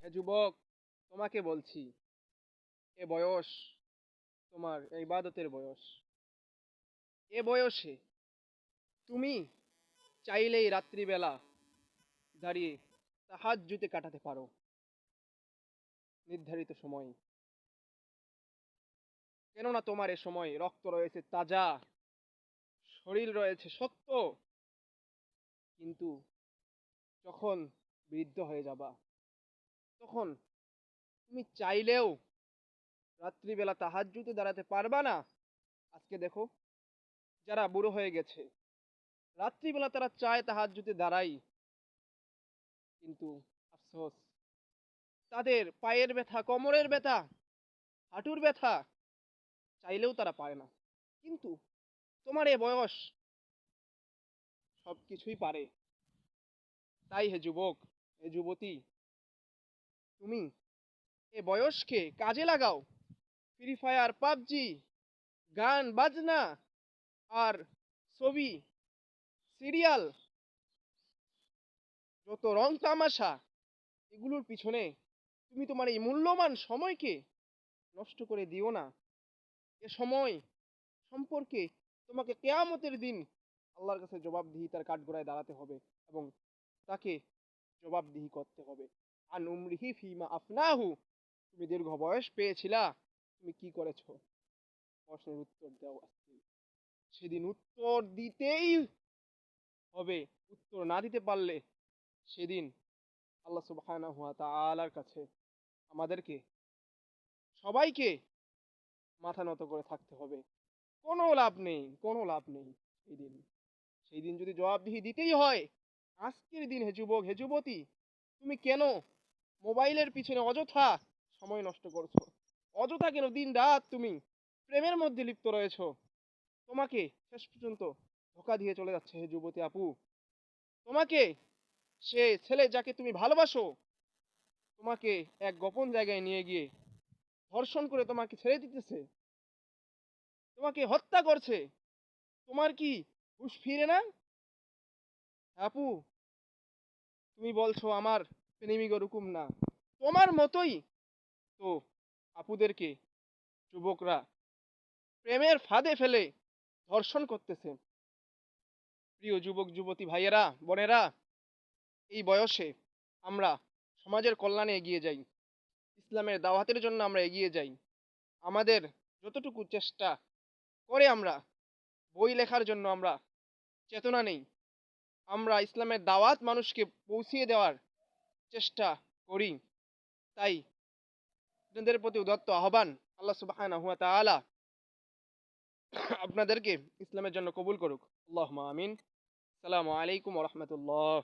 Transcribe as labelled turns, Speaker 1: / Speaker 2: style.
Speaker 1: হে যুবক, তোমাকে বলছি, এ বয়স তোমার ইবাদতের বয়স। এ বয়সে তুমি চাইলেই রাত্রিবেলা দাঁড়িয়ে তাহাজ্জুদে কাটাতে পারো নির্ধারিত সময়। কেননা তোমার এ সময় রক্ত রয়েছে তাজা, শরীর রয়েছে শক্ত। কিন্তু যখন বৃদ্ধ হয়ে যাবা, তখন তুমি চাইলেও রাত্রিবেলা তাহাজ্জুদে দাঁড়াতে পারবা না। আজকে দেখো, যারা বুড়ো হয়ে গেছে, রাত্রিবেলা তারা চায় তাহাজ্জুদে দাঁড়াই, কিন্তু আফসোস, তাদের পায়ের ব্যথা, কোমরের ব্যথা, হাঁটুর ব্যথা, চাইলেও তারা পারে না। কিন্তু তোমার এ বয়স সবকিছুই পারে। তাই হে যুবক, হে যুবতী, তুমি এ বয়সকে কাজে লাগাও। ফ্রি ফায়ার, পাবজি, গান বাজনা আর ছবি, সিরিয়াল, যত রং তামাশা, এগুলোর পিছনে তুমি তোমার এই মূল্যবান সময়কে নষ্ট করে দিও না। এ সময় সম্পর্কে তোমাকে কেয়ামতের দিন আল্লাহর কাছে জবাবদিহিতার কাঠগড়ায় দাঁড়াতে হবে এবং তাকে জবাবদিহি করতে হবে। আন উমরিহি ফিমা আফনাহু, তুমি দীর্ঘ বয়স পেয়েছিলা, তুমি কি করেছো? প্রশ্নের উত্তর দাও আজকে। সেদিন উত্তর দিতেই হবে। উত্তর না দিতে পারলে সেদিন আল্লাহ সুবহানাহু ওয়া তাআলার কাছে আমাদেরকে সবাইকে মাথা নত করে থাকতে হবে। কোনো লাভ নেই, কোনো লাভ নেই। সেদিন সেই দিন যদি জবাবদিহি দিতেই হয়, আজকের দিন হে যুবক, হে যুবতী, তুমি কেন মোবাইলের পিছনে অযথা সময় নষ্ট করছো? অযথা কেন দিন রাত তুমি প্রেমের মধ্যে লিপ্ত রয়েছো? তোমাকে শেষ পর্যন্ত ধোকা দিয়ে চলে যাচ্ছে হে যুবতী আপু। তোমাকে সে ছেলে যাকে তুমি ভালোবাসো, তোমাকে এক গোপন জায়গায় নিয়ে গিয়ে ধর্ষণ করে তোমাকে ছেড়ে দিতেছে, তোমাকে হত্যা করছে। তোমার কি হুঁশ ফিরে না? আপু, তুমি বলছো আমার প্রেমিক ওরকম না। তোমার মতোই তো আপুদেরকে যুবকরা প্রেমের ফাঁদে ফেলে ধর্ষণ করতেছে। প্রিয় যুবক যুবতী ভাইয়েরা, বোনেরা, এই বয়সে আমরা সমাজের কল্যাণে এগিয়ে যাই, ইসলামের দাওয়াতের জন্য আমরা এগিয়ে যাই। আমাদের যতটুকু চেষ্টা করে আমরা বই লেখার জন্য আমরা চেতনা নেই, আমরা ইসলামের দাওয়াত মানুষকে পৌঁছিয়ে দেওয়ার চেষ্টা করি। তাই আপনাদের প্রতি উদাত্ত আহ্বান, আল্লাহ সুবহানাহু ওয়া তাআলা আপনাদেরকে ইসলামের জন্য কবুল করুক। আল্লাহুম্মা আমিন। আসসালামু আলাইকুম ওয়া রাহমাতুল্লাহ।